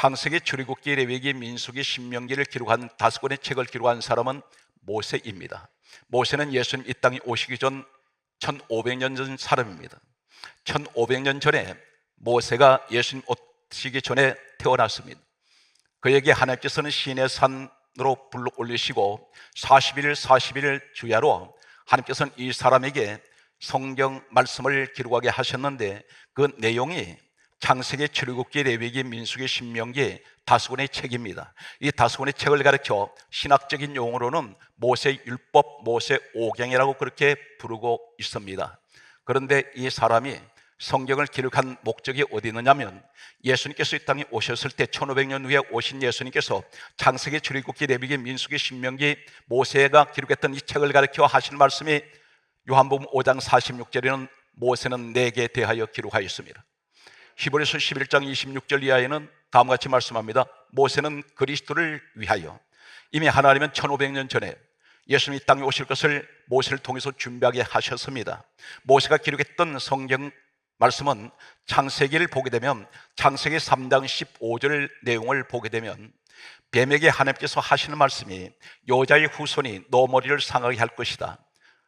창세기, 출애굽기, 레위기, 민수기, 신명기를 기록한 5권의 책을 기록한 사람은 모세입니다. 모세는 예수님 이 땅에 오시기 전 1500년 전 사람입니다. 1500년 전에 모세가 예수님 오시기 전에 태어났습니다. 그에게 하나님께서는 시내 산으로 불러 올리시고 40일 주야로 하나님께서는 이 사람에게 성경 말씀을 기록하게 하셨는데, 그 내용이 창세기, 출애굽기, 레위기, 민수기, 신명기 5권의 책입니다. 이 5권의 책을 가르쳐 신학적인 용어로는 모세율법, 모세오경이라고 그렇게 부르고 있습니다. 그런데 이 사람이 성경을 기록한 목적이 어디 있느냐면, 예수님께서 이 땅에 오셨을 때 1500년 후에 오신 예수님께서 창세기, 출애굽기, 레위기, 민수기, 신명기, 모세가 기록했던 이 책을 가르쳐 하신 말씀이 요한복음 5장 46절에는 모세는 내게 대하여 기록하였습니다. 히브리서 11장 26절 이하에는 다음과 같이 말씀합니다. 모세는 그리스도를 위하여 이미 하나님은 1500년 전에 예수님이 이 땅에 오실 것을 모세를 통해서 준비하게 하셨습니다. 모세가 기록했던 성경 말씀은 창세기를 보게 되면, 창세기 3장 15절 내용을 보게 되면 뱀에게 하나님께서 하시는 말씀이 여자의 후손이 너 머리를 상하게 할 것이다,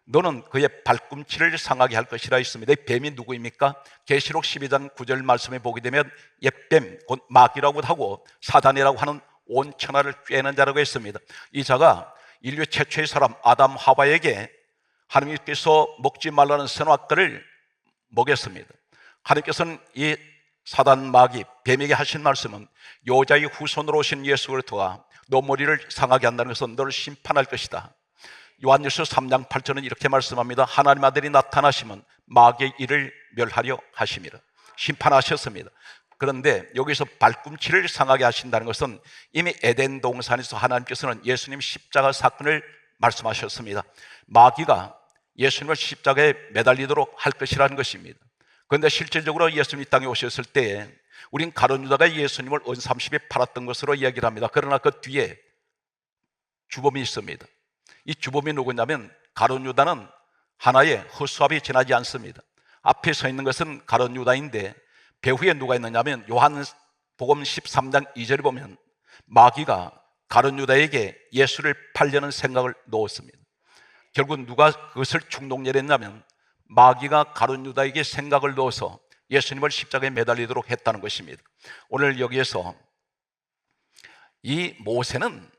너는 그의 발꿈치를 상하게 할 것이라 있습니다. 이 뱀이 누구입니까? 계시록 12장 9절 말씀에 보게 되면 옛뱀, 곧 마귀라고 하고 사단이라고 하는 온 천하를 꿰는 자라고 했습니다. 이 자가 인류 최초의 사람 아담 하와에게 하나님께서 먹지 말라는 선악과를 먹였습니다. 하나님께서는 이 사단 마귀 뱀에게 하신 말씀은 여자의 후손으로 오신 예수 그리스도가 너 머리를 상하게 한다는 것은 너를 심판할 것이다. 요한일서 3장 8절은 이렇게 말씀합니다. 하나님 아들이 나타나시면 마귀의 일을 멸하려 하심이라. 심판하셨습니다. 그런데 여기서 발꿈치를 상하게 하신다는 것은 이미 에덴 동산에서 하나님께서는 예수님 십자가 사건을 말씀하셨습니다. 마귀가 예수님을 십자가에 매달리도록 할 것이라는 것입니다. 그런데 실질적으로 예수님 이 땅에 오셨을 때에 우린 가룟 유다가 예수님을 은 30에 팔았던 것으로 이야기를 합니다. 그러나 그 뒤에 주범이 있습니다. 이 주범이 누구냐면, 가룟 유다는 하나의 허수아비 지나지 않습니다. 앞에 서 있는 것은 가룟 유다인데 배후에 누가 있느냐면 요한복음 13장 2절에 보면 마귀가 가룟 유다에게 예수를 팔려는 생각을 넣었습니다. 결국 누가 그것을 충동내렸냐면 마귀가 가룟 유다에게 생각을 넣어서 예수님을 십자가에 매달리도록 했다는 것입니다. 오늘 여기에서 이 모세는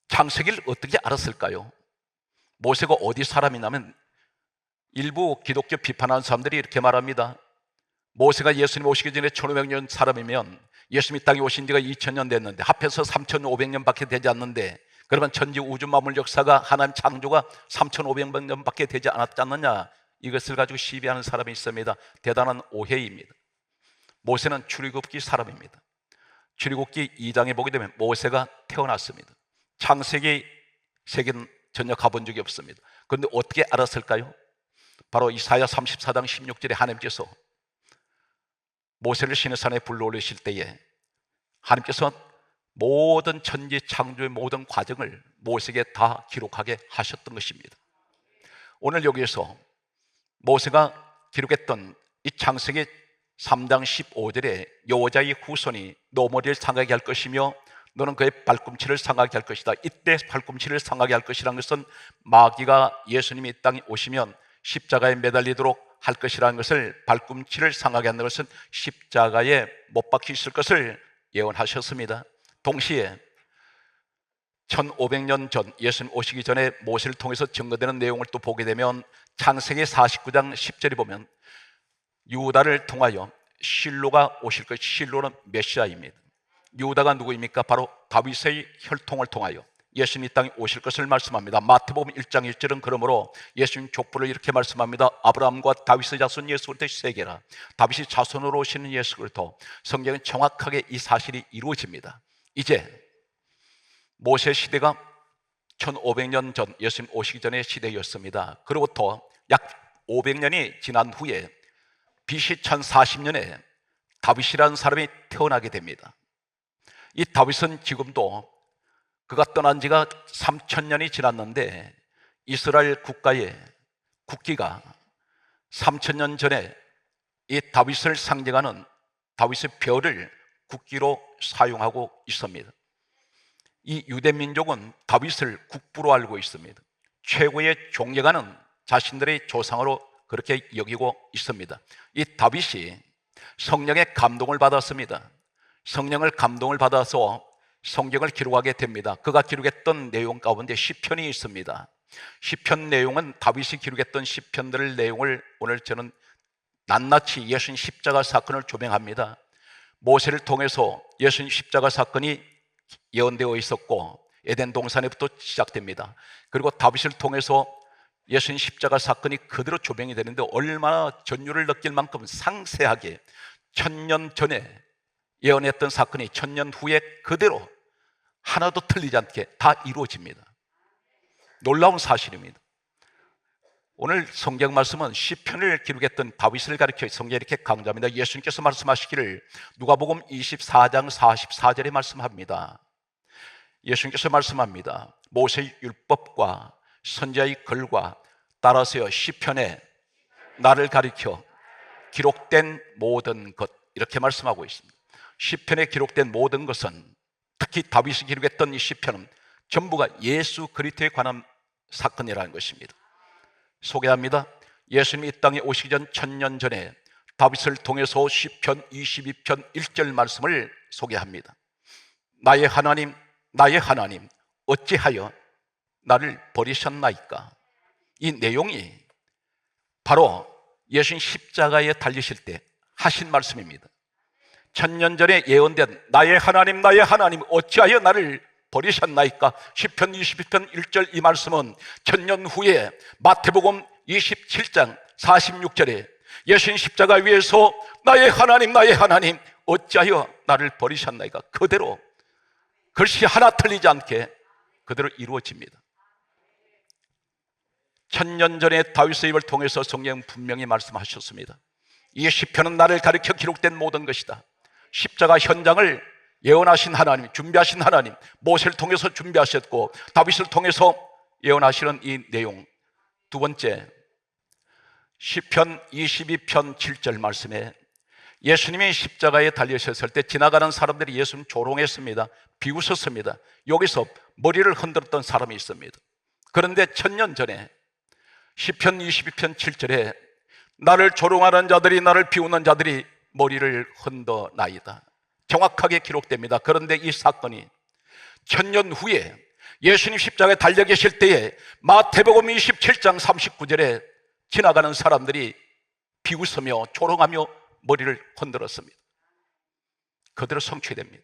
창세기를 어떻게 알았을까요? 모세가 어디 사람이냐면, 일부 기독교 비판하는 사람들이 이렇게 말합니다. 모세가 예수님 오시기 전에 1500년 사람이면 예수님이 땅에 오신 지가 2000년 됐는데 합해서 3500년밖에 되지 않는데, 그러면 천지 우주 만물 역사가 하나님 창조가 3500년밖에 되지 않았지 않느냐, 이것을 가지고 시비하는 사람이 있습니다. 대단한 오해입니다. 모세는 출애굽기 사람입니다. 출애굽기 2장에 보게 되면 모세가 태어났습니다. 창세기 세계는 전혀 가본 적이 없습니다. 그런데 어떻게 알았을까요? 바로 이사야 34장 16절에 하나님께서 모세를 시내산에 불러 올리실 때에 하나님께서 모든 천지 창조의 모든 과정을 모세에게 다 기록하게 하셨던 것입니다. 오늘 여기에서 모세가 기록했던 이 창세기 3장 15절에 여자의 후손이 너 머리를 상하게 할 것이며 너는 그의 발꿈치를 상하게 할 것이다. 이때 발꿈치를 상하게 할 것이라는 것은 마귀가 예수님이 이 땅에 오시면 십자가에 매달리도록 할 것이라는 것을, 발꿈치를 상하게 하는 것은 십자가에 못 박혀 있을 것을 예언하셨습니다. 동시에 1500년 전 예수님 오시기 전에 모세를 통해서 증거되는 내용을 또 보게 되면 창세기 49장 10절에 보면 유다를 통하여 실로가 오실 것, 실로는 메시아입니다. 유다가 누구입니까? 바로 다윗의 혈통을 통하여 예수님 이 땅에 오실 것을 말씀합니다. 마태복음 1장 1절은 그러므로 예수님 족보를 이렇게 말씀합니다. 아브라함과 다윗의 자손 예수 그리스도 세계라. 다윗이 자손으로 오시는 예수 그리스도. 성경은 정확하게 이 사실이 이루어집니다. 이제 모세 시대가 1500년 전 예수님 오시기 전의 시대였습니다. 그로부터 약 500년이 지난 후에 BC 1040년에 다윗이라는 사람이 태어나게 됩니다. 이 다윗은 지금도 그가 떠난 지가 3000년이 지났는데 이스라엘 국가의 국기가 3000년 전에 이 다윗을 상징하는 다윗의 별을 국기로 사용하고 있습니다. 이 유대 민족은 다윗을 국부로 알고 있습니다. 최고의 존경하는 자신들의 조상으로 그렇게 여기고 있습니다. 이 다윗이 성령의 감동을 받았습니다. 성령을 감동을 받아서 성경을 기록하게 됩니다. 그가 기록했던 내용 가운데 시편이 있습니다. 시편 내용은 다윗이 기록했던 시편들 내용을 오늘 저는 낱낱이 예수님 십자가 사건을 조명합니다. 모세를 통해서 예수님 십자가 사건이 예언되어 있었고 에덴 동산에부터 시작됩니다. 그리고 다윗을 통해서 예수님 십자가 사건이 그대로 조명이 되는데 얼마나 전율을 느낄 만큼 상세하게 1000년 전에 예언했던 사건이 1000년 후에 그대로 하나도 틀리지 않게 다 이루어집니다. 놀라운 사실입니다. 오늘 성경 말씀은 시편을 기록했던 다윗을 가리켜 성경에 이렇게 강조합니다. 예수님께서 말씀하시기를 누가복음 24장 44절에 말씀합니다. 예수님께서 말씀합니다. 모세의 율법과 선지자의 글과 따라서요 시편에 나를 가리켜 기록된 모든 것, 이렇게 말씀하고 있습니다. 시편에 기록된 모든 것은, 특히 다윗이 기록했던 이 시편은 전부가 예수 그리스도에 관한 사건이라는 것입니다. 소개합니다. 예수님이 이 땅에 오시기 전 1000년 전에 다윗을 통해서 시편 22편 1절 말씀을 소개합니다. 나의 하나님, 나의 하나님, 어찌하여 나를 버리셨나이까? 이 내용이 바로 예수님 십자가에 달리실 때 하신 말씀입니다. 1000년 전에 예언된 나의 하나님, 나의 하나님, 어찌하여 나를 버리셨나이까? 시편 22편 1절 이 말씀은 1000년 후에 마태복음 27장 46절에 예수님 십자가 위에서 나의 하나님, 나의 하나님, 어찌하여 나를 버리셨나이까? 그대로 글씨 하나 틀리지 않게 그대로 이루어집니다. 1000년 전에 다윗의 입을 통해서 성경 분명히 말씀하셨습니다. 이 시편은 나를 가리켜 기록된 모든 것이다. 십자가 현장을 예언하신 하나님, 준비하신 하나님, 모세를 통해서 준비하셨고 다윗을 통해서 예언하시는 이 내용. 두 번째, 시편 22편 7절 말씀에 예수님이 십자가에 달리셨을 때 지나가는 사람들이 예수님 조롱했습니다. 비웃었습니다. 여기서 머리를 흔들었던 사람이 있습니다. 그런데 1000년 전에 시편 22편 7절에 나를 조롱하는 자들이, 나를 비웃는 자들이 머리를 흔드나이다, 정확하게 기록됩니다. 그런데 이 사건이 1000년 후에 예수님 십자가에 달려 계실 때에 마태복음 27장 39절에 지나가는 사람들이 비웃으며 조롱하며 머리를 흔들었습니다. 그대로 성취됩니다.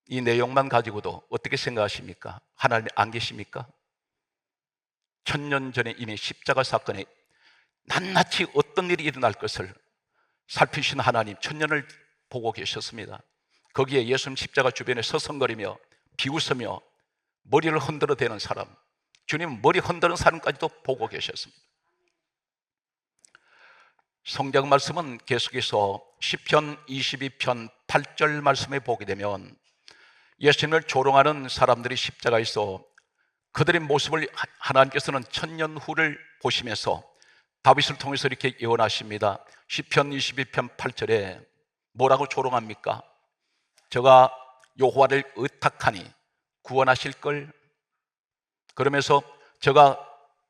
이 내용만 가지고도 어떻게 생각하십니까? 하나님이 안 계십니까? 1000년 전에 이미 십자가 사건에 낱낱이 어떤 일이 일어날 것을 살피신 하나님, 1000년을 보고 계셨습니다. 거기에 예수님 십자가 주변에 서성거리며 비웃으며 머리를 흔들어 대는 사람, 주님 머리 흔드는 사람까지도 보고 계셨습니다. 성경 말씀은 계속해서 시편 22편 8절 말씀에 보게 되면 예수님을 조롱하는 사람들이 십자가에서 그들의 모습을 하나님께서는 1000년 후를 보시면서 다윗을 통해서 이렇게 예언하십니다. 시편 22편 8절에 뭐라고 조롱합니까? 저가 여호와를 의탁하니 구원하실 걸, 그러면서 저가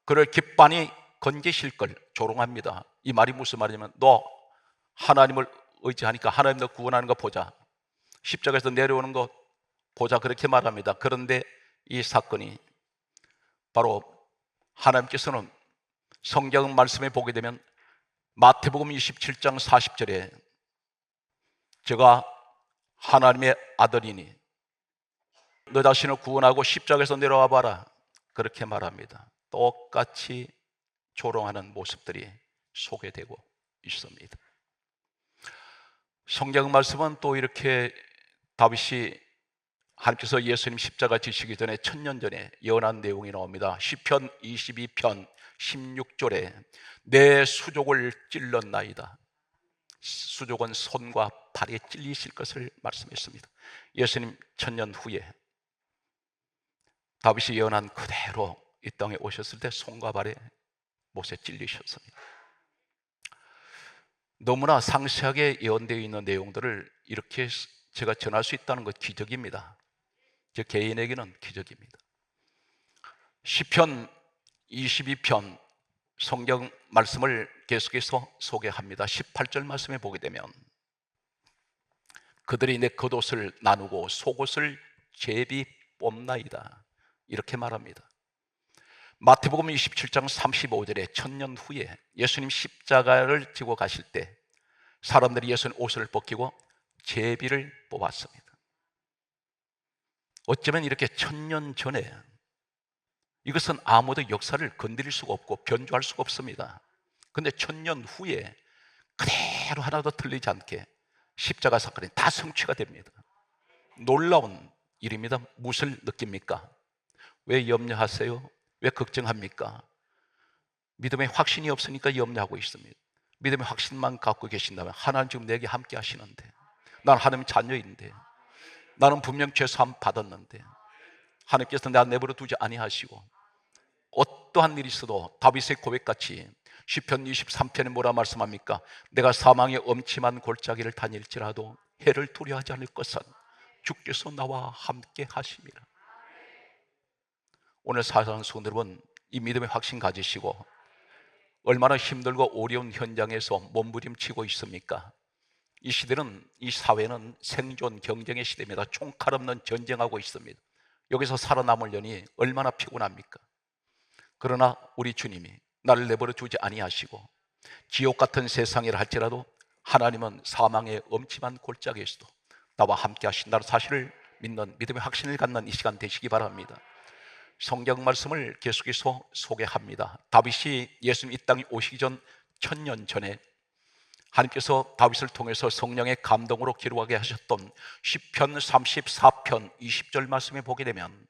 그를 기뻐하니 건지실 걸 조롱합니다. 이 말이 무슨 말이냐면 너 하나님을 의지하니까 하나님 너 구원하는 거 보자, 십자가에서 내려오는 거 보자, 그렇게 말합니다. 그런데 이 사건이 바로 하나님께서는 성경 말씀에 보게 되면 마태복음 27장 40절에 제가 하나님의 아들이니 너 자신을 구원하고 십자가에서 내려와 봐라, 그렇게 말합니다. 똑같이 조롱하는 모습들이 소개되고 있습니다. 성경 말씀은 또 이렇게 다윗이 하나님께서 예수님 십자가 지시기 전에 1000년 전에 예언한 내용이 나옵니다. 시편 22편 16절에 내 수족을 찔렀나이다. 수족은 손과 발에 찔리실 것을 말씀했습니다. 예수님 1000년 후에 다윗이 예언한 그대로 이 땅에 오셨을 때 손과 발에 못에 찔리셨습니다. 너무나 상세하게 예언되어 있는 내용들을 이렇게 제가 전할 수 있다는 것 기적입니다. 저 개인에게는 기적입니다. 시편 22편 성경 말씀을 계속해서 소개합니다. 18절 말씀에 보게 되면 그들이 내 겉옷을 나누고 속옷을 제비 뽑나이다, 이렇게 말합니다. 마태복음 27장 35절에 천년 후에 예수님 십자가를 지고 가실 때 사람들이 예수님 옷을 벗기고 제비를 뽑았습니다. 어쩌면 이렇게 천년 전에, 이것은 아무도 역사를 건드릴 수가 없고 변조할 수가 없습니다. 그런데 천년 후에 그대로 하나도 틀리지 않게 십자가 사건이 다 성취가 됩니다. 놀라운 일입니다. 무엇을 느낍니까? 왜 염려하세요? 왜 걱정합니까? 믿음의 확신이 없으니까 염려하고 있습니다. 믿음의 확신만 갖고 계신다면 하나님 지금 내게 함께 하시는데, 난 하나님 자녀인데, 나는 분명 죄사함 받았는데 하나님께서 나 내버려 두지 아니하시고, 어떠한 일이 있어도 다윗의 고백같이 시편 23편에 뭐라 말씀합니까? 내가 사망의 엄침한 골짜기를 다닐지라도 해를 두려워하지 않을 것은 주께서 나와 함께 하심이라. 오늘 사랑하는 성도 여러분, 이 믿음의 확신 가지시고 얼마나 힘들고 어려운 현장에서 몸부림치고 있습니까? 이 시대는, 이 사회는 생존 경쟁의 시대입니다. 총칼 없는 전쟁하고 있습니다. 여기서 살아남으려니 얼마나 피곤합니까? 그러나 우리 주님이 나를 내버려 두지 아니하시고 지옥 같은 세상이라 할지라도 하나님은 사망의 엄침한 골짜기에서도 나와 함께 하신다는 사실을 믿는 믿음의 확신을 갖는 이 시간 되시기 바랍니다. 성경 말씀을 계속해서 소개합니다. 다윗이 예수님 이 땅에 오시기 전 천년 전에 하나님께서 다윗을 통해서 성령의 감동으로 기록하게 하셨던 시편 34편 20절 말씀에 보게 되면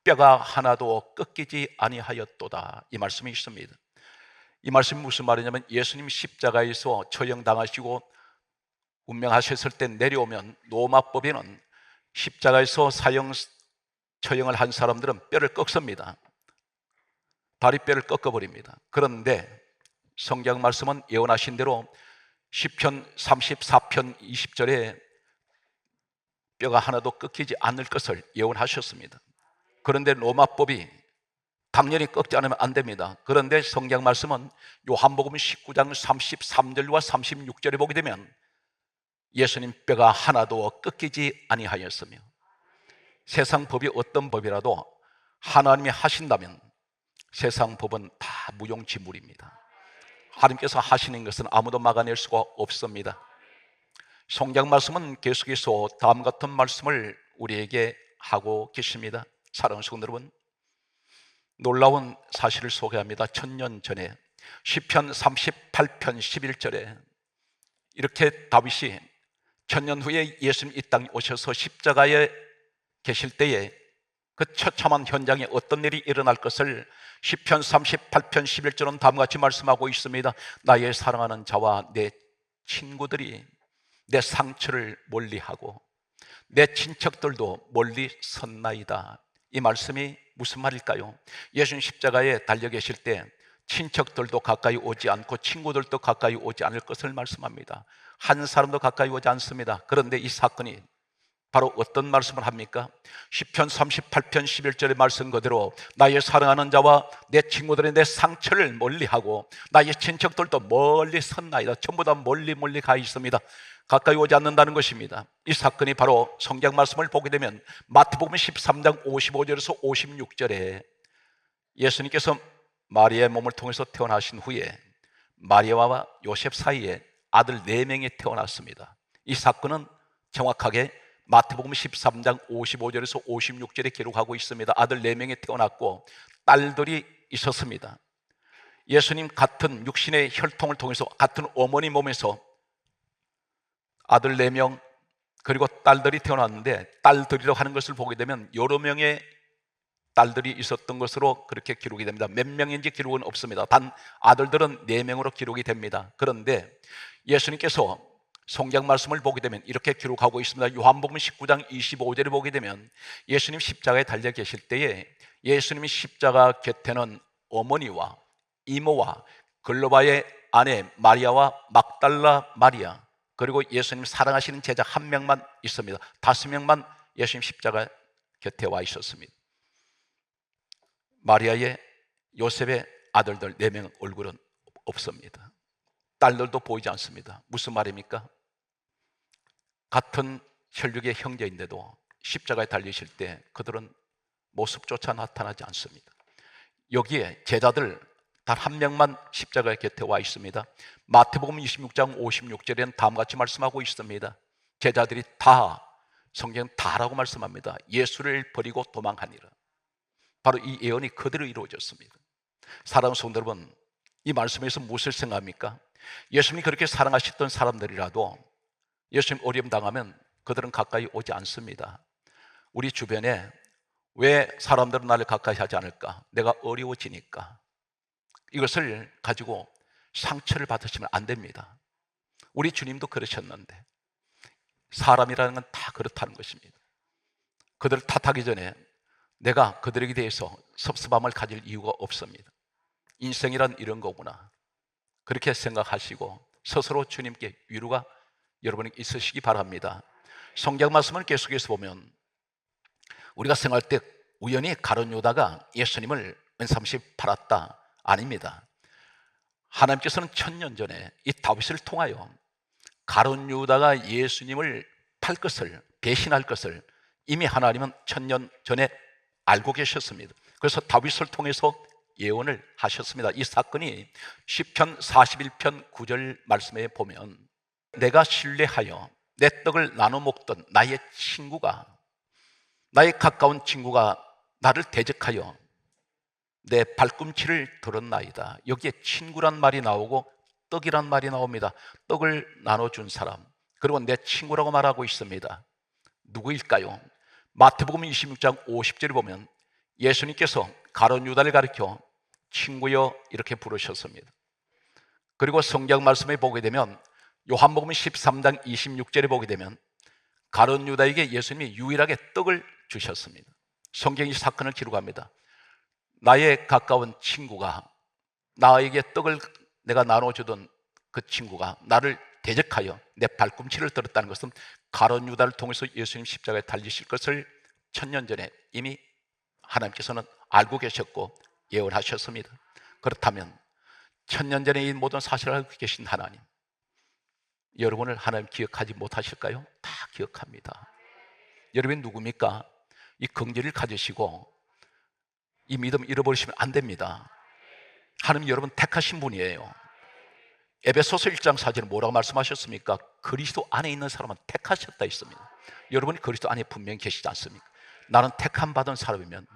뼈가 하나도 꺾이지 아니하였도다, 이 말씀이 있습니다. 이 말씀이 무슨 말이냐면 예수님 십자가에서 처형당하시고 운명하셨을 때 내려오면 로마법에는 십자가에서 처형을 한 사람들은 뼈를 꺾습니다. 다리뼈를 꺾어버립니다. 그런데 성경 말씀은 예언하신 대로 시편 34편 20절에 뼈가 하나도 꺾이지 않을 것을 예언하셨습니다. 그런데 로마법이 당연히 꺾지 않으면 안 됩니다. 그런데 성경 말씀은 요한복음 19장 33절과 36절에 보게 되면 예수님 뼈가 하나도 꺾이지 아니하였으며, 세상 법이 어떤 법이라도 하나님이 하신다면 세상 법은 다 무용지물입니다. 하나님께서 하시는 것은 아무도 막아낼 수가 없습니다. 성경 말씀은 계속해서 다음 같은 말씀을 우리에게 하고 계십니다. 사랑하는 성도 여러분, 놀라운 사실을 소개합니다. 천년 전에 시편 38편 11절에 이렇게 다윗이 천년 후에 예수님 이 땅에 오셔서 십자가에 계실 때에 그 처참한 현장에 어떤 일이 일어날 것을 시편 38편 11절은 다음과 같이 말씀하고 있습니다. 나의 사랑하는 자와 내 친구들이 내 상처를 멀리하고 내 친척들도 멀리 섰나이다. 이 말씀이 무슨 말일까요? 예수님 십자가에 달려 계실 때 친척들도 가까이 오지 않고 친구들도 가까이 오지 않을 것을 말씀합니다. 한 사람도 가까이 오지 않습니다. 그런데 이 사건이 바로 어떤 말씀을 합니까? 시편 38편 11절의 말씀 그대로 나의 사랑하는 자와 내 친구들의 내 상처를 멀리하고 나의 친척들도 멀리 섰나이다. 전부 다 멀리 가 있습니다. 가까이 오지 않는다는 것입니다. 이 사건이 바로 성경 말씀을 보게 되면 마태복음 13장 55절에서 56절에 예수님께서 마리아의 몸을 통해서 태어나신 후에 마리아와 요셉 사이에 아들 4명이 태어났습니다. 이 사건은 정확하게 마태복음 13장 55절에서 56절에 기록하고 있습니다. 아들 4명이 태어났고 딸들이 있었습니다. 예수님 같은 육신의 혈통을 통해서 같은 어머니 몸에서 아들 4명 그리고 딸들이 태어났는데, 딸들이라고 하는 것을 보게 되면 여러 명의 딸들이 있었던 것으로 그렇게 기록이 됩니다. 몇 명인지 기록은 없습니다. 단 아들들은 4명으로 기록이 됩니다. 그런데 예수님께서 성경 말씀을 보게 되면 이렇게 기록하고 있습니다. 요한복음 19장 25절에 보게 되면 예수님 십자가에 달려 계실 때에 예수님이 십자가 곁에는 어머니와 이모와 글로바의 아내 마리아와 막달라 마리아, 그리고 예수님 사랑하시는 제자 한 명만 있습니다. 5명만 예수님 십자가 곁에 와 있었습니다. 마리아의, 요셉의 아들들 4명 얼굴은 없습니다. 딸들도 보이지 않습니다. 무슨 말입니까? 같은 혈육의 형제인데도 십자가에 달리실 때 그들은 모습조차 나타나지 않습니다. 여기에 제자들 단 한 명만 십자가 곁에 와 있습니다. 마태복음 26장 56절에는 다음같이 말씀하고 있습니다. 제자들이 다, 성경 다라고 말씀합니다. 예수를 버리고 도망하니라. 바로 이 예언이 그대로 이루어졌습니다. 사랑하는 성도 여러분, 이 말씀에서 무엇을 생각합니까? 예수님이 그렇게 사랑하셨던 사람들이라도 예수님 어려움 당하면 그들은 가까이 오지 않습니다. 우리 주변에 왜 사람들은 나를 가까이 하지 않을까? 내가 어려워지니까. 이것을 가지고 상처를 받으시면 안 됩니다. 우리 주님도 그러셨는데 사람이라는 건 다 그렇다는 것입니다. 그들을 탓하기 전에 내가 그들에게 대해서 섭섭함을 가질 이유가 없습니다. 인생이란 이런 거구나, 그렇게 생각하시고 스스로 주님께 위로가 여러분에게 있으시기 바랍니다. 성경 말씀을 계속해서 보면 우리가 생각할 때 우연히 가룟 유다가 예수님을 은삼시 팔았다, 아닙니다. 하나님께서는 1000년 전에 이 다윗을 통하여 가룟 유다가 예수님을 팔 것을, 배신할 것을 이미 하나님은 1000년 전에 알고 계셨습니다. 그래서 다윗을 통해서 예언을 하셨습니다. 이 사건이 시편 41편 9절 말씀에 보면 내가 신뢰하여 내 떡을 나눠 먹던 나의 친구가, 나의 가까운 친구가 나를 대적하여 내 발꿈치를 들었나이다. 여기에 친구란 말이 나오고 떡이란 말이 나옵니다. 떡을 나눠준 사람, 그리고 내 친구라고 말하고 있습니다. 누구일까요? 마태복음 26장 50절에 보면 예수님께서 가룟 유다를 가리켜 친구여 이렇게 부르셨습니다. 그리고 성경 말씀에 보게 되면 요한복음 13장 26절에 보게 되면 가룟 유다에게 예수님이 유일하게 떡을 주셨습니다. 성경이 사건을 기록합니다. 나의 가까운 친구가, 나에게 떡을 내가 나눠주던 그 친구가 나를 대적하여 내 발꿈치를 들었다는 것은 가룟 유다를 통해서 예수님 십자가에 달리실 것을 1000년 전에 이미 하나님께서는 알고 계셨고 예언하셨습니다. 그렇다면 1000년 전에 이 모든 사실을 알고 계신 하나님, 여러분을 하나님 기억하지 못하실까요? 다 기억합니다. 여러분이 누굽니까? 이 긍지를 가지시고 이 믿음 잃어버리시면 안 됩니다. 하나님 여러분 택하신 분이에요. 에베소서 1장 4절에 뭐라고 말씀하셨습니까? 그리스도 안에 있는 사람은 택하셨다 했습니다. 여러분이 그리스도 안에 분명히 계시지 않습니까? 나는 택함 받은 사람이면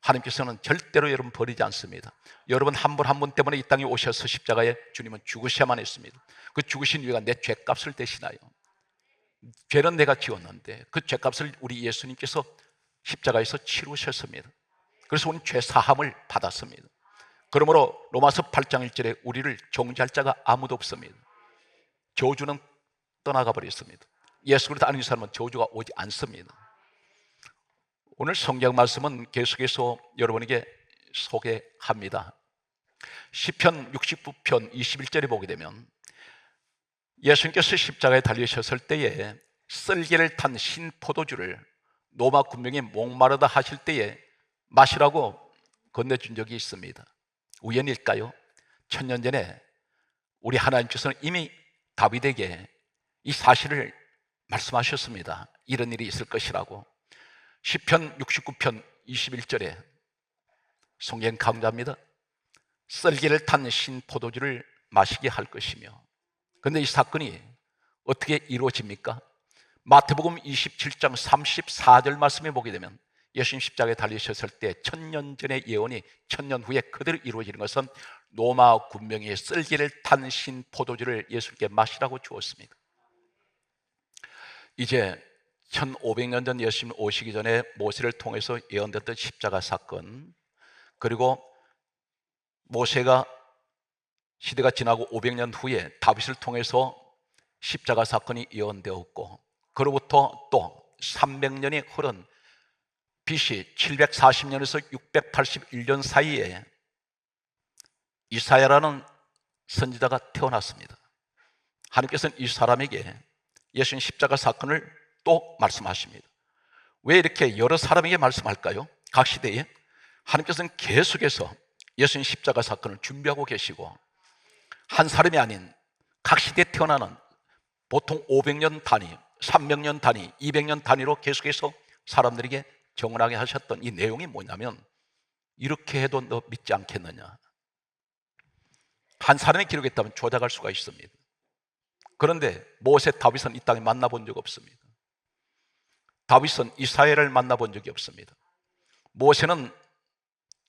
하나님께서는 절대로 여러분 버리지 않습니다. 여러분 한 분 한 분 때문에 이 땅에 오셔서 십자가에 주님은 죽으셔야만 했습니다. 그 죽으신 이유가 내 죄값을 대신하여, 죄는 내가 지었는데 그 죄값을 우리 예수님께서 십자가에서 치루셨습니다. 그래서 우리는 죄 사함을 받았습니다. 그러므로 로마서 8장 1절에 우리를 정죄할 자가 아무도 없습니다. 저주는 떠나가 버렸습니다. 예수 그리스도 아는 사람은 저주가 오지 않습니다. 오늘 성경 말씀은 계속해서 여러분에게 소개합니다. 시편 69편 21절에 보게 되면 예수님께서 십자가에 달리셨을 때에 썰기를 탄 신 포도주를 로마 군병이 목마르다 하실 때에 마시라고 건네준 적이 있습니다. 우연일까요? 1000년 전에 우리 하나님께서는 이미 다윗에게 이 사실을 말씀하셨습니다. 이런 일이 있을 것이라고. 시편 69편 21절에 성경 강조합니다. 썰기를 탄 신 포도주를 마시게 할 것이며. 그런데 이 사건이 어떻게 이루어집니까? 마태복음 27장 34절 말씀에 보게 되면 예수님 십자가에 달리셨을 때 1000년 전의 예언이 1000년 후에 그대로 이루어지는 것은 로마 군병이 썰기를 탄 신 포도주를 예수님께 마시라고 주었습니다. 이제 1500년 전 예수님 오시기 전에 모세를 통해서 예언됐던 십자가 사건, 그리고 모세가 시대가 지나고 500년 후에 다윗을 통해서 십자가 사건이 예언되었고, 그로부터 또 300년이 흐른 BC 740년에서 681년 사이에 이사야라는 선지자가 태어났습니다. 하나님께서는 이 사람에게 예수님 십자가 사건을 또 말씀하십니다. 왜 이렇게 여러 사람에게 말씀할까요? 각 시대에 하나님께서는 계속해서 예수님 십자가 사건을 준비하고 계시고, 한 사람이 아닌 각 시대에 태어나는 보통 500년 단위, 300년 단위, 200년 단위로 계속해서 사람들에게 정언하게 하셨던 이 내용이 뭐냐면, 이렇게 해도 너 믿지 않겠느냐. 한 사람이 기록했다면 조작할 수가 있습니다. 그런데 모세, 다윗은 이 땅에 만나본 적 없습니다. 다윗은 이스라엘을 만나본 적이 없습니다. 모세는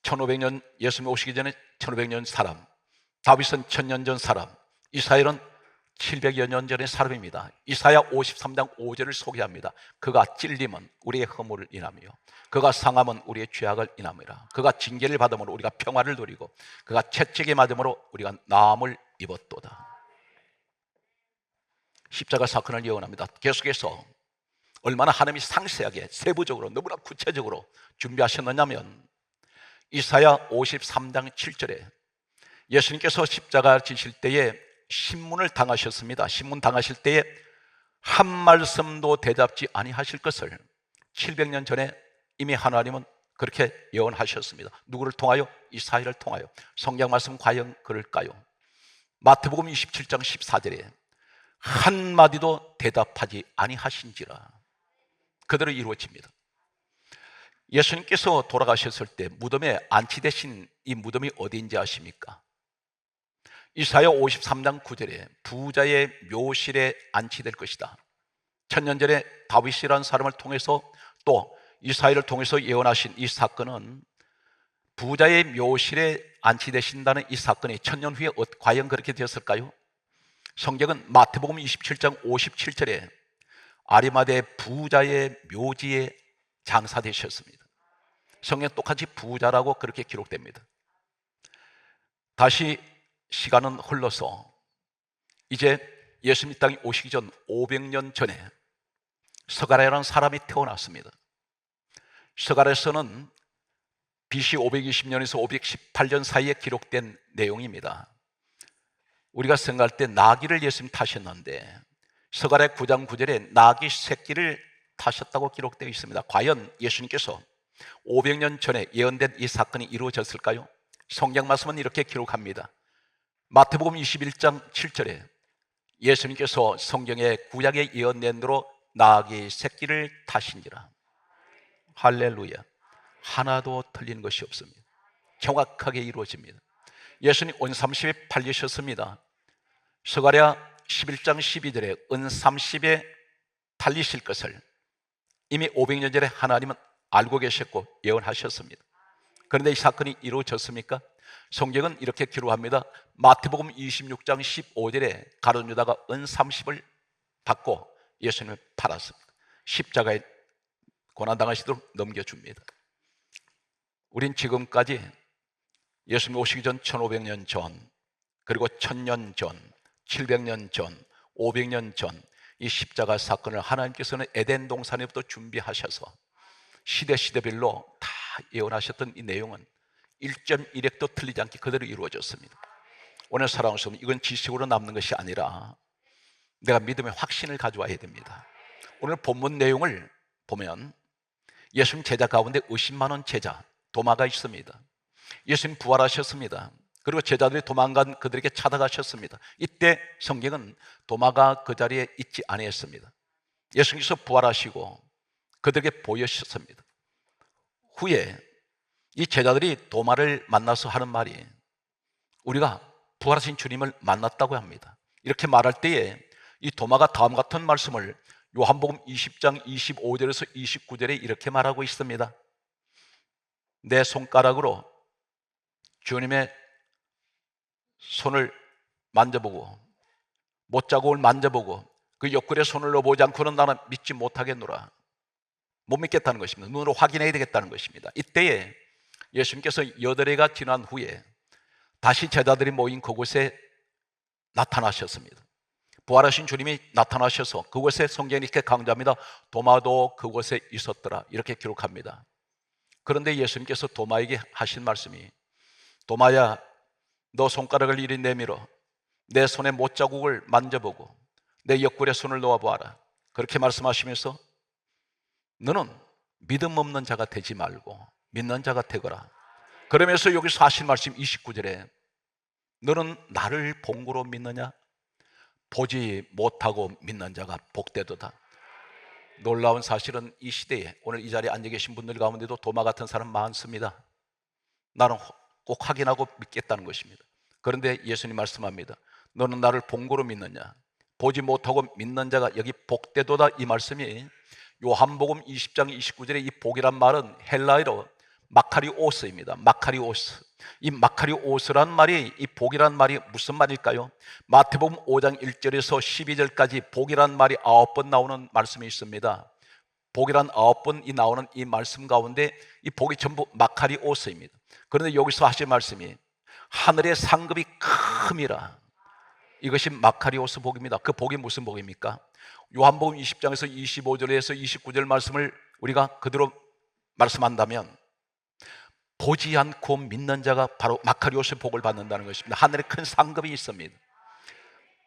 1500년, 예수님 오시기 전에 1500년 사람, 다윗은 1000년 전 사람, 이스라엘은 700여 년 전의 사람입니다. 이사야 53장 5절을 소개합니다. 그가 찔림은 우리의 허물을 인하며 그가 상함은 우리의 죄악을 인함이라. 그가 징계를 받음으로 우리가 평화를 누리고 그가 채찍에 맞음으로 우리가 나음을 입었도다. 십자가 사건을 예언합니다. 계속해서 얼마나 하나님이 상세하게 세부적으로 너무나 구체적으로 준비하셨느냐면, 이사야 53장 7절에 예수님께서 십자가 지실 때에 신문을 당하셨습니다. 신문 당하실 때에 한 말씀도 대답지 아니하실 것을 700년 전에 이미 하나님은 그렇게 예언하셨습니다. 누구를 통하여? 이사야를 통하여. 성경 말씀 과연 그럴까요? 마태복음 27장 14절에 한마디도 대답하지 아니하신지라. 그대로 이루어집니다. 예수님께서 돌아가셨을 때 무덤에 안치되신 이 무덤이 어디인지 아십니까? 이사야 53장 9절에 부자의 묘실에 안치될 것이다. 1000년 전에 다윗이라는 사람을 통해서 또 이사야를 통해서 예언하신 이 사건은, 부자의 묘실에 안치되신다는 이 사건이 1000년 후에 과연 그렇게 되었을까요? 성경은 마태복음 27장 57절에 아리마대 부자의 묘지에 장사되셨습니다. 성경 똑같이 부자라고 그렇게 기록됩니다. 다시 시간은 흘러서 이제 예수님 땅에 오시기 전 500년 전에 스가랴라는 사람이 태어났습니다. 스가랴서는 BC 520년에서 518년 사이에 기록된 내용입니다. 우리가 생각할 때 나귀를 예수님 타셨는데 스가랴 9장 9절에 나귀 새끼를 타셨다고 기록되어 있습니다. 과연 예수님께서 500년 전에 예언된 이 사건이 이루어졌을까요? 성경 말씀은 이렇게 기록합니다. 마태복음 21장 7절에 예수님께서 성경의 구약에 예언된 대로 나귀 새끼를 타신지라. 할렐루야. 하나도 틀린 것이 없습니다. 정확하게 이루어집니다. 예수님 은 30에 팔리셨습니다. 스가랴 11장 12절에 은 30에 팔리실 것을 이미 500년 전에 하나님은 알고 계셨고 예언하셨습니다. 그런데 이 사건이 이루어졌습니까? 성경은 이렇게 기록합니다. 마태복음 26장 15절에 가룟 유다가 은 30을 받고 예수님을 팔았습니다. 십자가에 고난당하시도록 넘겨줍니다. 우린 지금까지 예수님 오시기 전 1500년 전, 그리고 1000년 전, 700년 전, 500년 전 이 십자가 사건을 하나님께서는 에덴 동산에부터 준비하셔서 시대별로 다 예언하셨던 이 내용은 1.1획도 틀리지 않게 그대로 이루어졌습니다. 오늘 사랑하는 여러분, 이건 지식으로 남는 것이 아니라 내가 믿음의 확신을 가져와야 됩니다. 오늘 본문 내용을 보면 예수님 제자 가운데 50만 원 제자 도마가 있습니다. 예수님 부활하셨습니다. 그리고 제자들이 도망간 그들에게 찾아가셨습니다. 이때 성경은 도마가 그 자리에 있지 아니했습니다. 예수님께서 부활하시고 그들에게 보여주셨습니다. 후에 이 제자들이 도마를 만나서 하는 말이, 우리가 부활하신 주님을 만났다고 합니다. 이렇게 말할 때에 이 도마가 다음 같은 말씀을 요한복음 20장 25절에서 29절에 이렇게 말하고 있습니다. 내 손가락으로 주님의 손을 만져보고 못자국을 만져보고 그 옆구리에 손을 넣어보지 않고는 나는 믿지 못하겠노라. 못 믿겠다는 것입니다. 눈으로 확인해야 되겠다는 것입니다. 이때에 예수님께서 8해가 지난 후에 다시 제자들이 모인 그곳에 나타나셨습니다. 부활하신 주님이 나타나셔서 그곳에 성경이 이렇게 강조합니다. 도마도 그곳에 있었더라, 이렇게 기록합니다. 그런데 예수님께서 도마에게 하신 말씀이, 도마야 너 손가락을 이리 내밀어 내 손의 못자국을 만져보고 내 옆구리에 손을 놓아보아라. 그렇게 말씀하시면서 너는 믿음 없는 자가 되지 말고 믿는 자가 되거라. 그러면서 여기서 하신 말씀 29절에 너는 나를 본고로 믿느냐? 보지 못하고 믿는 자가 복되도다. 놀라운 사실은 이 시대에 오늘 이 자리에 앉아 계신 분들 가운데도 도마 같은 사람 많습니다. 나는 꼭 확인하고 믿겠다는 것입니다. 그런데 예수님 말씀합니다. 너는 나를 본고로 믿느냐? 보지 못하고 믿는 자가 여기 복되도다. 이 말씀이 요한복음 20장 29절에 이 복이란 말은 헬라어로 마카리오스입니다. 마카리오스. 이 마카리오스란 말이, 이 복이란 말이 무슨 말일까요? 마태복음 5장 1절에서 12절까지 복이란 말이 9번 나오는 말씀이 있습니다. 복이란 9번이 나오는 이 말씀 가운데 이 복이 전부 마카리오스입니다. 그런데 여기서 하신 말씀이 하늘의 상급이 큼이라. 이것이 마카리오스 복입니다. 그 복이 무슨 복입니까? 요한복음 20장에서 25절에서 29절 말씀을 우리가 그대로 말씀한다면 보지 않고 믿는 자가 바로 마카리오스의 복을 받는다는 것입니다. 하늘에 큰 상급이 있습니다.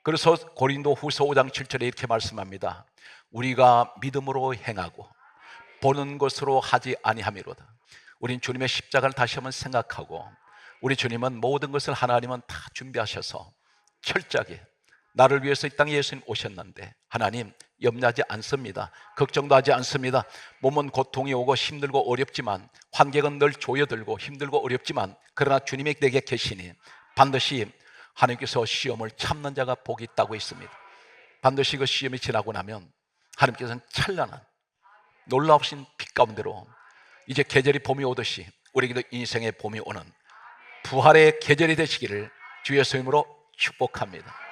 그래서 고린도 후서 5장 7절에 이렇게 말씀합니다. 우리가 믿음으로 행하고 보는 것으로 하지 아니함이로다. 우린 주님의 십자가를 다시 한번 생각하고 우리 주님은 모든 것을 하나님은 다 준비하셔서 철저하게 나를 위해서 이 땅에 예수님 오셨는데 하나님 염려하지 않습니다. 걱정도 하지 않습니다. 몸은 고통이 오고 힘들고 어렵지만, 환경은 늘 조여들고 힘들고 어렵지만, 그러나 주님이 내게 계시니 반드시 하나님께서 시험을 참는 자가 복이 있다고 했습니다. 반드시 그 시험이 지나고 나면 하나님께서는 찬란한 놀라우신 빛 가운데로 이제 계절이 봄이 오듯이 우리에게도 인생의 봄이 오는 부활의 계절이 되시기를 주 예수님으로 축복합니다.